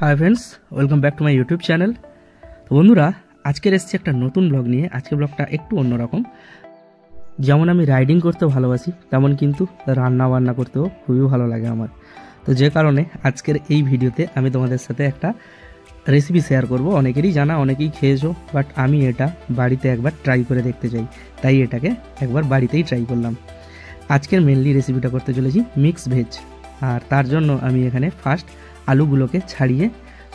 Hi friends, welcome back to my YouTube channel. तो बंधुरा आजकेर एसेছি একটা নতুন ব্লগ নিয়ে। আজকের ব্লগটা একটু অন্যরকম। যেমন আমি রাইডিং করতে ভালোবাসি তেমন কিন্তু রান্না বান্না করতেও খুবই ভালো লাগে আমার। তো যে কারণে আজকের এই ভিডিওতে আমি তোমাদের সাথে একটা রেসিপি শেয়ার করব। অনেকেরই জানা, অনেকেই খেয়েছো, বাট আমি এটা বাড়িতে একবার ট্রাই করে দেখতে চাই, তাই এটাকে একবার বাড়িতেই ট্রাই করলাম। আজকের মেনলি রেসিপিটা করতে চলেছি মিক্স ভেজ। আর তার জন্য আমি এখানে ফার্স্ট আলুগুলোকে ছাড়িয়ে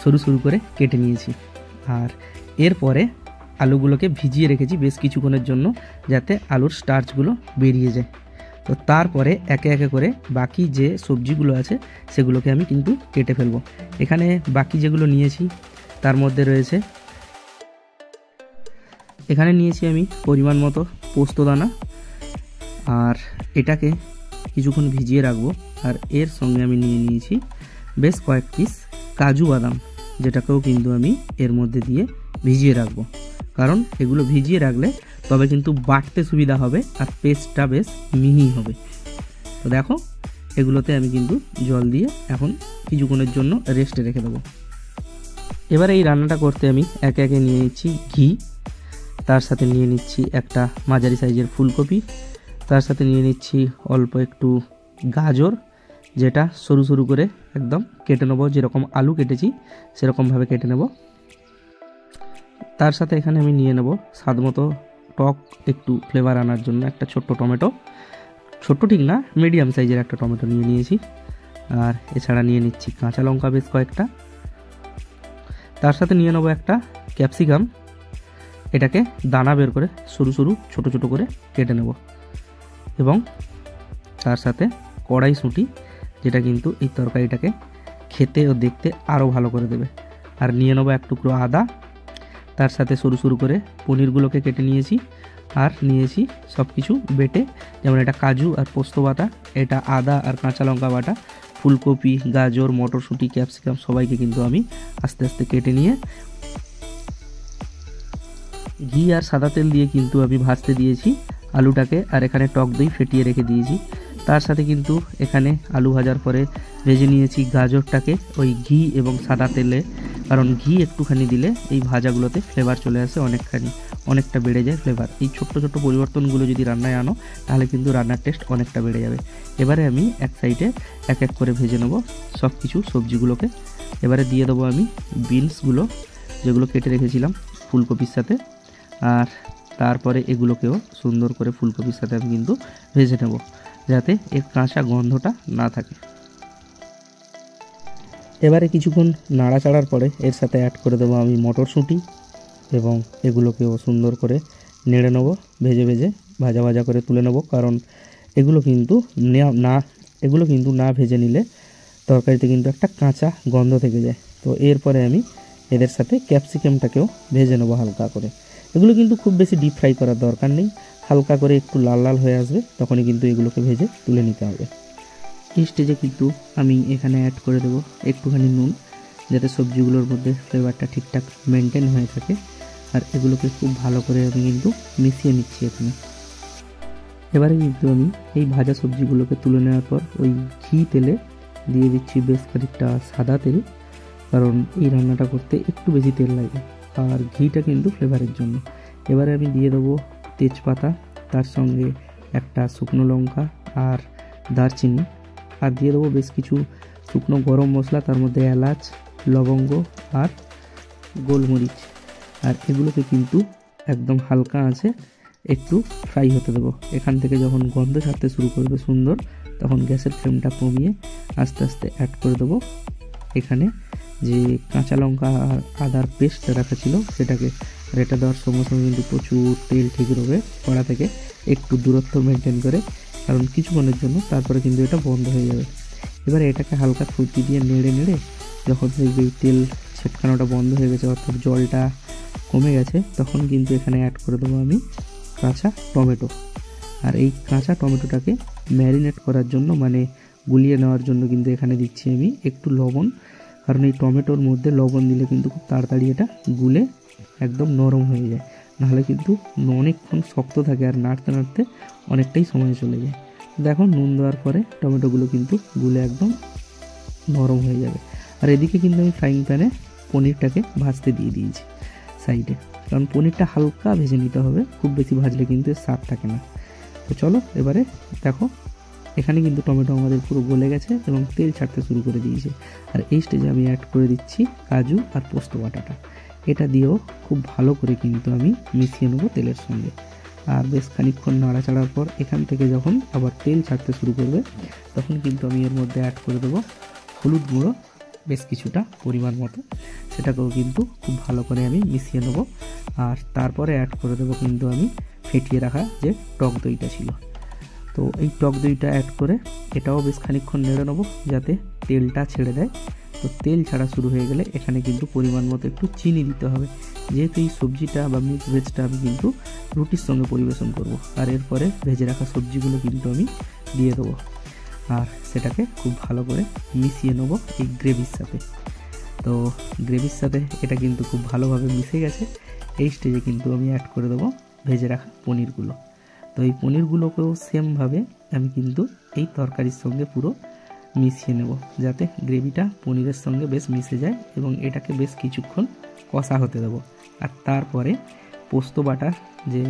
সরু সরু করে কেটে নিয়েছি। আর এরপরে আলুগুলোকে ভিজিয়ে রেখেছি বেশ কিছুক্ষণের জন্য, যাতে আলুর স্টার্চগুলো বেরিয়ে যায়। তো তারপরে একে একে করে বাকি যে সবজিগুলো আছে সেগুলোকে আমি কিন্তু কেটে ফেলবো। এখানে বাকি যেগুলো নিয়েছি তার মধ্যে রয়েছে, এখানে নিয়েছি আমি পরিমাণ মতো পোস্তদানা, আর এটাকে কিছুক্ষণ ভিজিয়ে রাখবো। আর এর সঙ্গে আমি নিয়ে নিয়েছি বেশ কয়েক পিস কাজু বাদাম, যেটাকেও কিন্তু আমি এর মধ্যে দিয়ে ভিজিয়ে রাখবো, কারণ এগুলো ভিজিয়ে রাখলে তবে কিন্তু বাটতে সুবিধা হবে আর পেস্টটা বেশ মিহি হবে। তো দেখো, এগুলোতে আমি কিন্তু জল দিয়ে এখন কিছুক্ষণের জন্য রেস্টে রেখে দেবো। এবারে এই রান্নাটা করতে আমি একে একে নিয়ে নিচ্ছি ঘি, তার সাথে নিয়ে নিচ্ছি একটা মাঝারি সাইজের ফুলকপি, তার সাথে নিয়ে নিচ্ছি অল্প একটু গাজর, যেটা সরু সরু করে একদম কেটে নেবো, যেরকম আলু কেটেছি সেরকমভাবে কেটে নেব। তার সাথে এখানে আমি নিয়ে নেব স্বাদ মতো টক একটু ফ্লেভার আনার জন্য একটা ছোট্ট টমেটো, ছোট্ট ঠিক না মিডিয়াম সাইজের একটা টমেটো নিয়ে নিয়েছি। আর এছাড়া নিয়ে নিচ্ছি কাঁচা লঙ্কা বেশ কয়েকটা, তার সাথে নিয়ে নেব একটা ক্যাপসিকাম, এটাকে দানা বের করে সরু সরু ছোট ছোট করে কেটে নেব। এবং তার সাথে কড়াইশুঁটি, যেটা কিন্তু এই তরকারিটাকে খেতে ও দেখতে আরও ভালো করে দেবে। আর নিয়ে নেবো এক টুকরো আদা, তার সাথে সরু সরু করে পনিরগুলোকে কেটে নিয়েছি। আর নিয়েছি সব কিছু বেটে, যেমন এটা কাজু আর পোস্ত বাটা, এটা আদা আর কাঁচা লঙ্কা বাটা, ফুলকপি, গাজর, মটরশুঁটি, ক্যাপসিকাম সবাইকে কিন্তু আমি আস্তে আস্তে কেটে নিয়ে ঘি আর সাদা তেল দিয়ে কিন্তু আমি ভাজতে দিয়েছি আলুটাকে। আর এখানে টক দই ফেটিয়ে রেখে দিয়েছি। তার সাথে কিন্তু এখানে আলু ভাজার পরে ভেজে নিয়েছি গাজরটাকে ওই ঘি এবং সাদা তেলে, কারণ ঘি একটুখানি দিলে এই ভাজাগুলোতে ফ্লেভার চলে আসে অনেকটা বেড়ে যায় ফ্লেভার। এই ছোট্ট ছোট্ট পরিবর্তনগুলো যদি রান্নায় আনো তাহলে কিন্তু রান্নার টেস্ট অনেকটা বেড়ে যাবে। এবারে আমি এক সাইডে এক এক করে ভেজে নেব সব কিছু সবজিগুলোকে। এবারে দিয়ে দেবো আমি বিনসগুলো, যেগুলো কেটে রেখেছিলাম ফুলকপির সাথে। আর তারপরে এগুলোকেও সুন্দর করে ফুলকপির সাথে আমি কিন্তু ভেজে নেব, যাতে এর কাঁচা গন্ধটা না থাকে। এবারে কিছুক্ষণ নাড়াচাড়ার পরে এর সাথে অ্যাড করে দেবো আমি মটরশুঁটি, এবং এগুলোকেও সুন্দর করে নেড়ে নেবো, ভেজে ভেজে ভাজা ভাজা করে তুলে নেব, কারণ এগুলো কিন্তু না ভেজে নিলে তরকারিতে কিন্তু একটা কাঁচা গন্ধ থেকে যায়। তো এরপরে আমি এদের সাথে ক্যাপসিকামটাকেও ভেজে নেবো হালকা করে। এগুলো কিন্তু খুব বেশি ডিপ ফ্রাই করার দরকার নেই, হালকা করে একটু লাল লাল হয়ে আসবে তখনই কিন্তু এগুলোকে ভেজে তুলে নিতে হবে। এই স্টেজে কিন্তু আমি এখানে অ্যাড করে দেবো একটুখানি নুন, যাতে সবজিগুলোর মধ্যে ফ্লেভারটা ঠিকঠাক মেনটেন হয়ে থাকে। আর এগুলোকে খুব ভালো করে আমি কিন্তু মিশিয়ে নিচ্ছি এখানে। এবারে কিন্তু আমি এই ভাজা সবজিগুলোকে তুলে নেওয়ার পর ওই ঘি তেলে দিয়ে দিচ্ছি বেশ খানিকটা সাদা তেল, কারণ এই রান্নাটা করতে একটু বেশি তেল লাগে, আর ঘিটা কিন্তু ফ্লেভারের জন্য। এবারে আমি দিয়ে দেবো তেজপাতা, তার সঙ্গে একটা শুকনো লঙ্কা আর দারচিনি, আর দিয়ে দেবো বেশ কিছু শুকনো গরম মশলা, তার মধ্যে এলাচ, লবঙ্গ আর গোলমরিচ। আর এগুলোকে কিন্তু একদম হালকা আঁচে একটু ফ্রাই হতে দেবো। এখান থেকে যখন গন্ধ ছাড়তে শুরু করবে সুন্দর, তখন গ্যাসের ফ্লেমটা কমিয়ে আস্তে আস্তে অ্যাড করে দেবো এখানে যে কাঁচা লঙ্কা আর আদার পেস্ট রাখা ছিল সেটাকে। আর এটা দেওয়ার সঙ্গে সঙ্গে কিন্তু প্রচুর তেল ঠিক রবে কড়া থেকে, একটু দূরত্ব মেনটেন করে, কারণ কিছুক্ষণের জন্য, তারপরে কিন্তু এটা বন্ধ হয়ে যাবে। এবারে এটাকে হালকা খুঁটি দিয়ে নেড়ে নেড়ে যখন দেখবে তেল ছেটকানোটা বন্ধ হয়ে গেছে, অর্থাৎ জলটা কমে গেছে, তখন কিন্তু এখানে অ্যাড করে দেবো আমি কাঁচা টমেটো। আর এই কাঁচা টমেটোটাকে ম্যারিনেট করার জন্য, মানে গুলিয়ে নেওয়ার জন্য কিন্তু এখানে দিচ্ছি আমি একটু লবণ, কারণ এই টমেটোর মধ্যে লবণ দিলে কিন্তু খুব তাড়াতাড়ি এটা গুলে একদম নরম হয়ে যায়, নাহলে কিন্তু অনেকক্ষণ শক্ত থাকে আর নাড়তে নাড়তে অনেকটাই সময় চলে যায়। দেখো নুন দেওয়ার পরে টমেটোগুলো কিন্তু গুলে একদম নরম হয়ে যাবে। আর এদিকে কিন্তু আমি ফ্রাইং প্যানে পনিরটাকে ভাজতে দিয়ে দিয়েছি সাইডে, কারণ পনিরটা হালকা ভেজে নিতে হবে, খুব বেশি ভাজলে কিন্তু এর স্বাদ থাকে না। তো চলো এবারে দেখো এখানে কিন্তু টমেটো আমাদের পুরো গলে গেছে এবং তেল ছাড়তে শুরু করে দিয়েছে। আর এই স্টেজে আমি অ্যাড করে দিচ্ছি কাজু আর পোস্ত বাটাটা, এটা দিয়েও খুব ভালো করে কিন্তু আমি মিশিয়ে নেবো তেলের সঙ্গে। আর বেশ খানিকক্ষণ নাড়াচাড়ার পর এখান থেকে যখন আবার তেল ছাড়তে শুরু করবে তখন কিন্তু আমি এর মধ্যে অ্যাড করে দেবো হলুদ গুঁড়ো বেশ কিছুটা পরিমাণ মতো, সেটাকেও কিন্তু খুব ভালো করে আমি মিশিয়ে নেবো। আর তারপরে অ্যাড করে দেবো কিন্তু আমি ফেটিয়ে রাখা যে টক দইটা ছিল, তো এই টক দইটা অ্যাড করে এটাও বেশ খানিকক্ষণ নেড়ে নেবো যাতে তেলটা ছেড়ে দেয়। তো তেল ছাড়া শুরু হয়ে গেলে এখানে কিন্তু পরিমাণ মতো একটু চিনি দিতে হবে, যেহেতু এই সবজিটা বা মিক্স ভেজটা আমি কিন্তু রুটির সঙ্গে পরিবেশন করব। আর এরপরে ভেজে রাখা সবজিগুলো কিন্তু আমি দিয়ে দেবো আর সেটাকে খুব ভালো করে মিশিয়ে নেবো এই গ্রেভির সাথে। তো গ্রেভির সাথে এটা কিন্তু খুব ভালোভাবে মিশে গেছে। এই স্টেজে কিন্তু আমি অ্যাড করে দেবো ভেজে রাখা পনিরগুলো। তো এই পনিরগুলোকেও সেমভাবে আমি কিন্তু এই তরকারির সঙ্গে পুরো মিশিয়ে নেব যাতে গ্রেভিটা পনিরের সঙ্গে বেশ মিশে যায় এবং এটাকে বেশ কিছুক্ষণ কষা হতে দেবো। আর তারপরে পোস্ত বাটার যে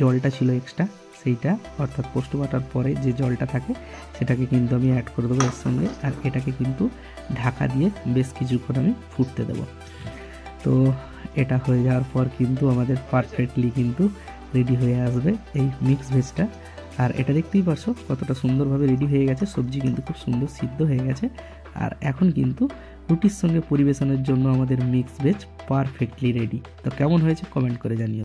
জলটা ছিল এক্সট্রা সেইটা, অর্থাৎ পোস্ত বাটার পরে যে জলটা থাকে সেটাকে কিন্তু আমি অ্যাড করে দেবো এর সঙ্গে। আর এটাকে কিন্তু ঢাকা দিয়ে বেশ কিছুক্ষণ আমি ফুটতে দেবো। তো এটা হয়ে যাওয়ার পর কিন্তু আমাদের পারফেক্টলি কিন্তু রেডি হয়ে আসবে এই মিক্স ভেজটা। আর এটা দেখতেই পারছো কতটা সুন্দরভাবে রেডি হয়ে গেছে, সবজি কিন্তু খুব সুন্দর সিদ্ধ হয়ে গেছে। আর এখন কিন্তু রুটির সঙ্গে পরিবেশনের জন্য আমাদের মিক্স ভেজ পারফেক্টলি রেডি। তো কেমন হয়েছে কমেন্ট করে জানিও।